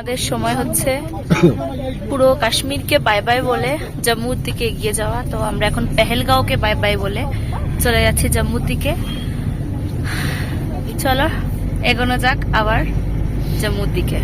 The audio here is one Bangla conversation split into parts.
আমাদের সময় হচ্ছে পুরো কাশ্মীরকে বাই বাই বলে জম্মুর দিকে এগিয়ে যাওয়া। তো আমরা এখন পেহেলগাঁওকে বাই বাই বলে চলে যাচ্ছি জম্মুর দিকে। চলো এগোনো যাক আবার জম্মুর দিকে।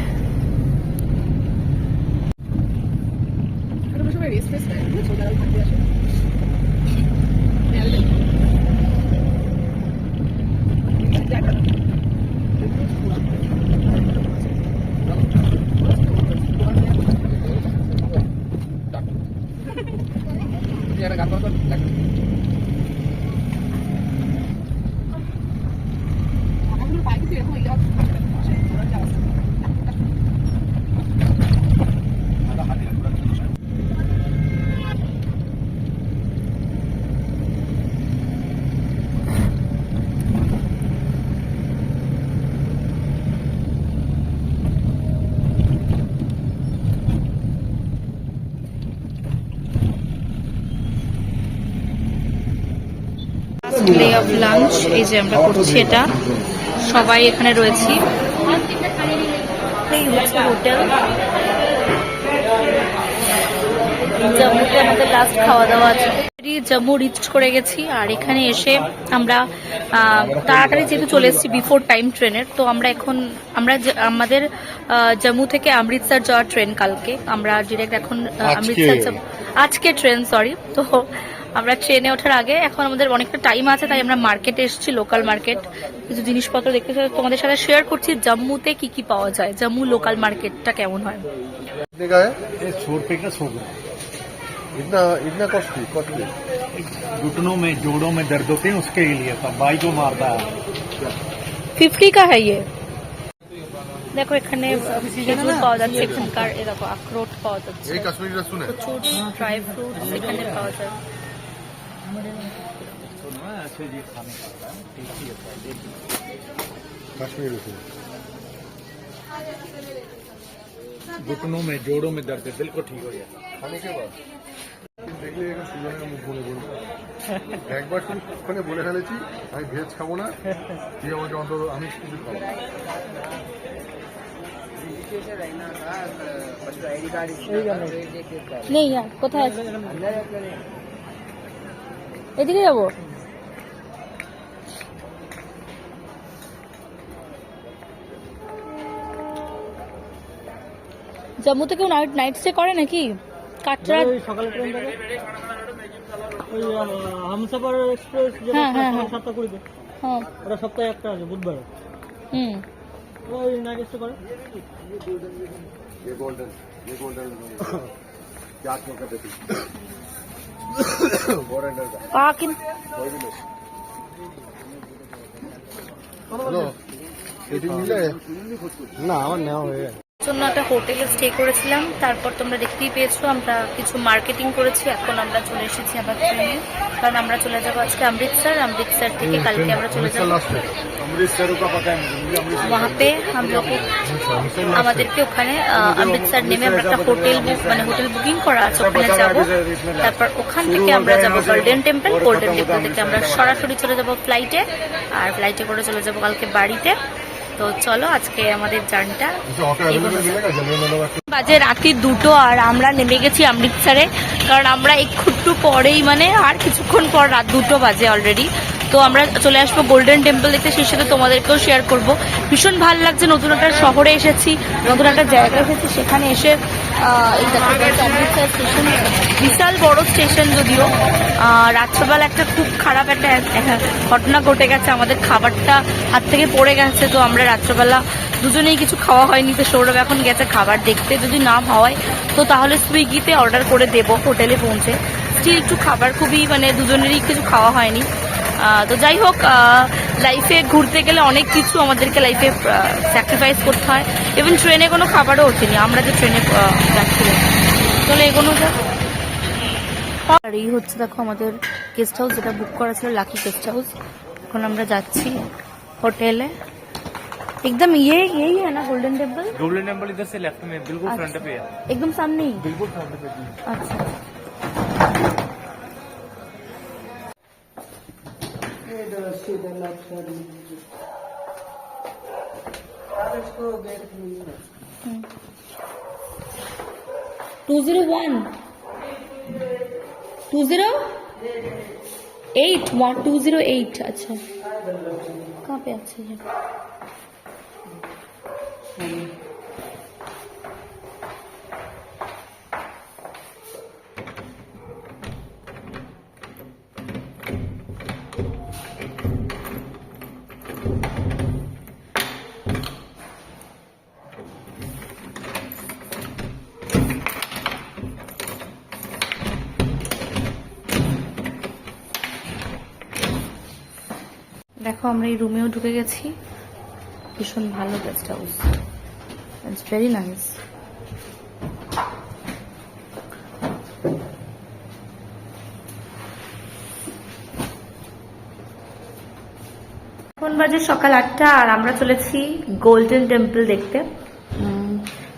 প্লে অফ লাঞ্চ এই যে আমরা করছি, এটা সবাই এখানে রয়েছি। এই হচ্ছে হোটেল, জম্মুতে আমাদের লাস্ট খাওয়া দাওয়া আছে। জম্মু রিচ করে গেছি, আর এখানে এসে আমরা তাড়াতাড়ি যেহেতু চলে এসেছি বিফোর টাইম ট্রেনের, তো আমরা আমাদের জম্মু থেকে অমৃতসর যাওয়ার ট্রেন কালকে, আমরা ডিরেক্ট এখন অমৃতসর আজকে ট্রেন সরি। তো আমরা ট্রেনে ওঠার আগে এখন আমাদের অনেকটা টাইম আছে, তাই আমরা মার্কেটে এসেছি, লোকাল মার্কেট। কিছু জিনিসপত্র দেখতে তোমাদের সাথে শেয়ার করছি জম্মুতে কি কি পাওয়া যায়, জম্মু লোকাল মার্কেটটা কেমন হয়। इतना कॉस्टली घुटनों में जोड़ों में दर्द होते हैं, उसके लिए था भाई को मारता है। 50 का है ये। দেখো এখানে খেজুর পাওয়া যাচ্ছে, এখানকার এ দেখো আখরোট পাওয়া যাচ্ছে, প্রচুর ড্রাই ফ্রুটস এখানে পাওয়া যায়। घुटनों में जोड़ों में दर्द बिल्कुल ठीक हो जाता खाने के बाद দেখলে সুজনের মুখ বলে বলবো, একবার শুধু ওখানে বলে ফেলেছি আমি ভেজ খাবো না, তুই আমাকে অন্তত আমি কিছু খাবো। নেই আর কোথায় আছে, এদিকে যাবো। জম্মুতে কেউ নাইট স্টে করে নাকি? কাটরা সকালে ট্রেন থাকে, ওই হামসাফার এক্সপ্রেস হ্যাঁ হ্যাঁ 7:20 হ্যাঁ, ওরা সপ্তাহে একটা আছে বুধবার, ওই নাইট স্টে করে। না আমার নেওয়া হয়ে জন্য একটা হোটেলে স্টে করেছিলাম, তারপর তোমরা দেখতেই পেয়েছো আমরা কিছু মার্কেটিং করেছি। এখন আমরা চলে এসেছি আবার ট্রেনে, কারণ আমরা চলে যাবো আজকে অমৃতসর, অমৃতসর থেকে কালকে আমরা চলে যাবো ওয়াহাপে। আমাদেরকে ওখানে অমৃতসর নেমে আমরা একটা হোটেল বুকিং করা আছে, ওখানে যাবো। তারপর ওখান থেকে আমরা যাবো গোল্ডেন টেম্পল, গোল্ডেন টেম্পল থেকে আমরা সরাসরি চলে যাবো ফ্লাইটে, আর ফ্লাইটে করে চলে যাবো কালকে বাড়িতে। তো চলো আজকে আমাদের জার্নিটা বাজে রাত্রি 2টো, আর আমরা নেমে গেছি অমৃতসরে, কারণ আমরা একটু পরেই মানে আর কিছুক্ষণ পর রাত 2টো বাজে অলরেডি। তো আমরা চলে আসবো গোল্ডেন টেম্পল দেখতে, সেই সাথে তোমাদেরকেও শেয়ার করব। ভীষণ ভালো লাগছে, নতুন একটা শহরে এসেছি, নতুন একটা জায়গায় এসেছি, সেখানে এসে এই অমৃতসর স্টেশন বিশাল বড় স্টেশন, যদিও রাত্রেবেলা একটা খুব খারাপ একটা ঘটনা ঘটে গেছে, আমাদের খাবারটা হাত থেকে পড়ে গেছে। তো আমরা রাত্রেবেলা দুজনেই কিছু খাওয়া হয়নি, তো সৌরভ এখন গেছে খাবার দেখতে, যদি না হয় তো তাহলে সুইগিতে অর্ডার করে দেবো হোটেলে পৌঁছে। স্টিল একটু খাবার খুবই মানে দুজনেরই কিছু খাওয়া হয়নি। তো যাই হোক, লাইফে ঘুরতে গেলে অনেক কিছু আমাদেরকে লাইফে স্যাক্রিফাইস করতে হয়। ইভেন ট্রেনে কোনো খাবারও ওঠেনি, আমরা যে ট্রেনে যাচ্ছিলাম। চলো এগোনো যাক। আর এই হচ্ছে দেখো আমাদের গেস্ট হাউস, যেটা বুক করা ছিল লাকি গেস্ট হাউস। এখন আমরা যাচ্ছি হোটেলে। एकदम यही है ना गोल्डन टेम्पल? गोल्डन टेम्पल इधर से लेफ्ट में बिल्कुल फ्रंट पे है, एकदम सामने ही, बिल्कुल फ्रंट पे। अच्छा 201 208 208 अच्छा कहाँ पे अच्छा है দেখো আমরা এই রুমেও ঢুকে গেছি ভীষণ ভালো guest house it's very nice এখন বাজে সকাল 8টা আর আমরা চলেছি গোল্ডেন টেম্পল দেখতে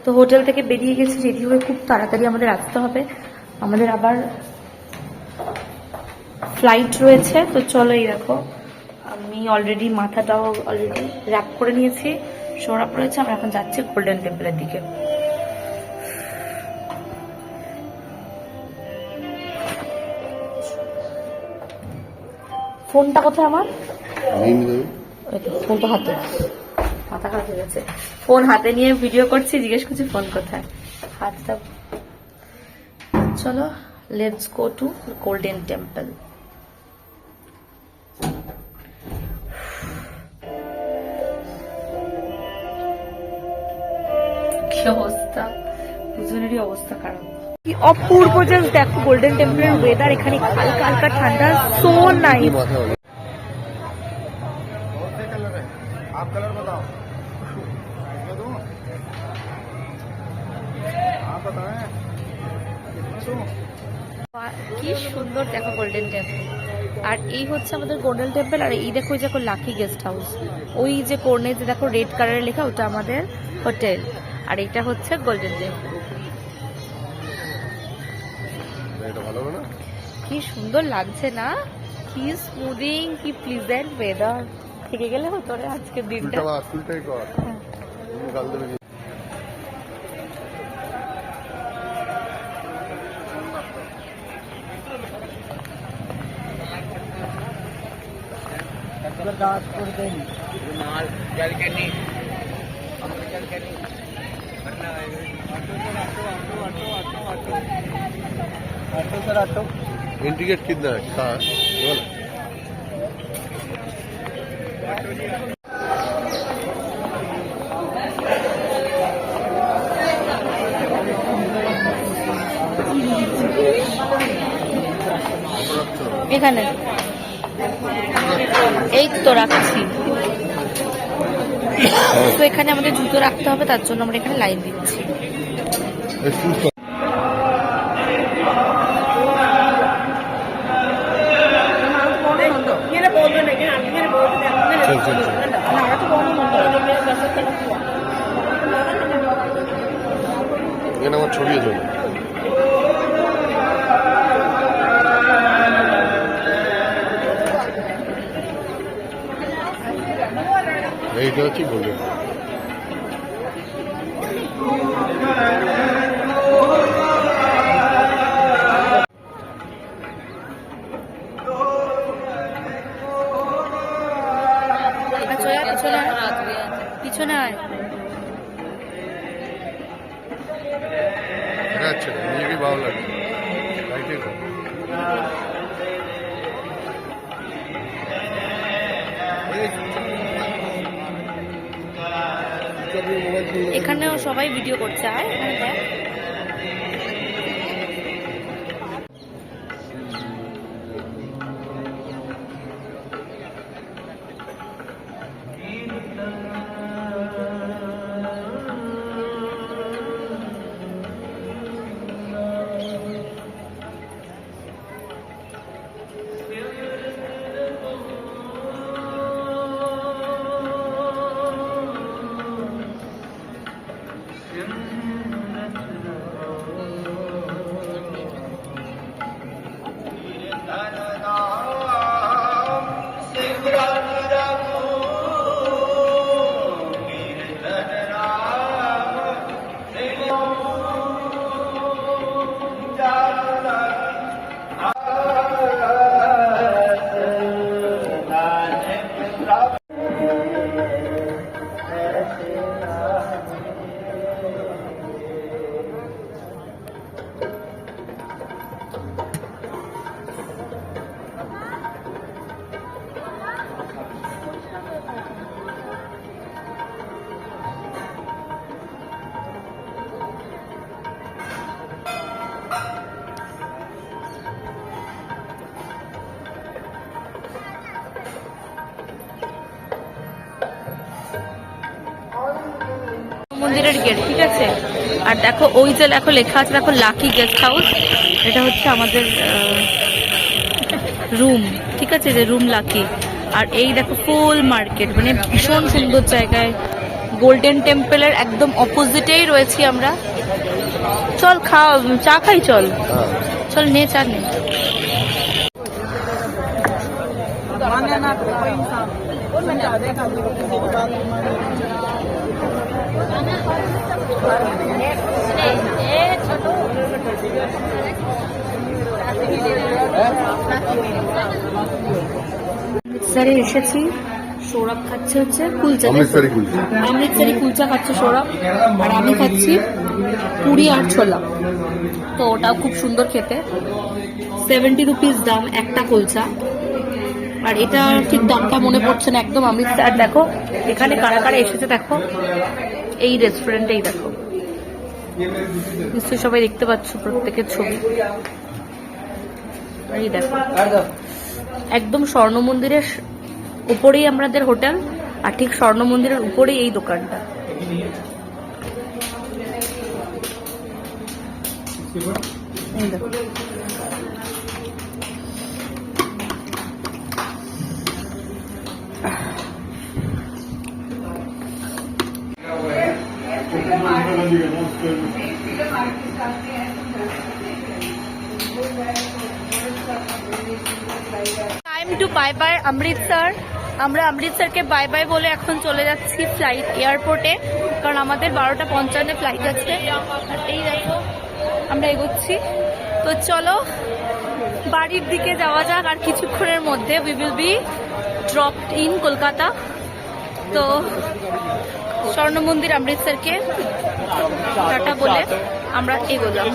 তো হোটেল থেকে বেরিয়ে গেছি রেডি হয়ে খুব তাড়াতাড়ি আমাদের আসতে হবে আমাদের আবার ফ্লাইট রয়েছে তো চলো এই দেখো আমি অলরেডি মাথাটাও অলরেডি র্যাপ করে নিয়েছি সোনা পড়েছে আমরা এখন যাচ্ছি গোল্ডেন টেম্পলের দিকে ফোনটা কোথায় আমার ফোন তো হাতে মাথা খারাপ হয়ে গেছে ফোন হাতে নিয়ে ভিডিও করছি জিজ্ঞেস করছি ফোন কোথায় হাতটা চলো let's go to golden temple কি অবস্থা দুজনেরই অবস্থা খারাপ কি অপূর্ব জাস্ট দেখো গোল্ডেন টেম্পলের ওয়েদার এখানে হালকা হালকা ঠান্ডা সো নাইস आप कलर बताओ आप बताएं কি সুন্দর দেখো গোল্ডেন টেম্পল আর এই হচ্ছে আমাদের গোল্ডেন টেম্পল আর এই দেখো দেখো লাকি গেস্ট হাউস ওই যে কর্নে যে দেখো রেড কালারে লেখা ওটা আমাদের হোটেল আর এটা হচ্ছে গোল্ডেন টেম্পল এটা ভালো না কি সুন্দর লাগছে না কি স্মুদিং কি প্লিজেন্ট ওয়েদার থেকে গেলে হতো রে আজকের দিনটা ফুলটাই কর গাল দেবে दास कर देंगे माल चल के नहीं ऑटो सर ऑटो इंडिकेट कितना है हाँ बोला এখানে এই তো রাখছি তো এখানে আমাদের জুতো রাখতে হবে তার জন্য আমরা এখানে লাইন দিচ্ছি এখানে আমার ছড়িয়ে যাবে এইটা হচ্ছে গোল্ডেন পিছনে আয় আচ্ছা নিজেকে ভালো লাগে লাইটে এখানেও সবাই ভিডিও করছে আর এখানে দেখ উপরের গেট, ঠিক আছে। আর দেখো ওই যে দেখো লেখা আছে, দেখো লাকি গেস্ট হাউস, এটা হচ্ছে আমাদের রুম, ঠিক আছে, যে রুম লাকি। আর এই দেখো ফুল মার্কেট, মানে ভীষণ সুন্দর জায়গায়, গোল্ডেন টেম্পলের একদম অপোজিটেই রয়েছি আমরা। চল চা খাই, চল চল নে চা নে। অমৃতসরে এসেছি, সৌরভ খাচ্ছে হচ্ছে কুলচা, অমৃতসরি কুলচা। অমৃতসরি কুলচা খাচ্ছে সৌরভ, আর আমি খাচ্ছি পুরি আর ছোলা। তো ওটাও খুব সুন্দর খেতে, 70 রুপিস দাম একটা কুলচা। আর এটা ঠিক দামটা মনে পড়ছে না একদম। অমৃতসর দেখো এখানে কারা কারা এসেছে দেখো, এই রেস্টুরেন্টেই দেখো, নিশ্চয়ই সবাই দেখতে পাচ্ছ প্রত্যেকের ছবি। এই দেখো একদম স্বর্ণ মন্দিরের উপরেই আমাদের হোটেল, আর ঠিক স্বর্ণ মন্দিরের উপরেই এই দোকানটা। এই দেখো time to bye bye Amritsar. আমরা অমৃতসরকে বাই বাই বলে এখন চলে যাচ্ছি ফ্লাইট এয়ারপোর্টে, কারণ আমাদের 12:55 ফ্লাইট আছে। আর এই দেখো আমরা এগোচ্ছি। তো চলো বাড়ির দিকে যাওয়া যাক, আর কিছুক্ষণের মধ্যে we will be dropped in Kolkata. তো স্বর্ণ মন্দির অমৃতসরকে টাটা বলে আমরা এগোলাম।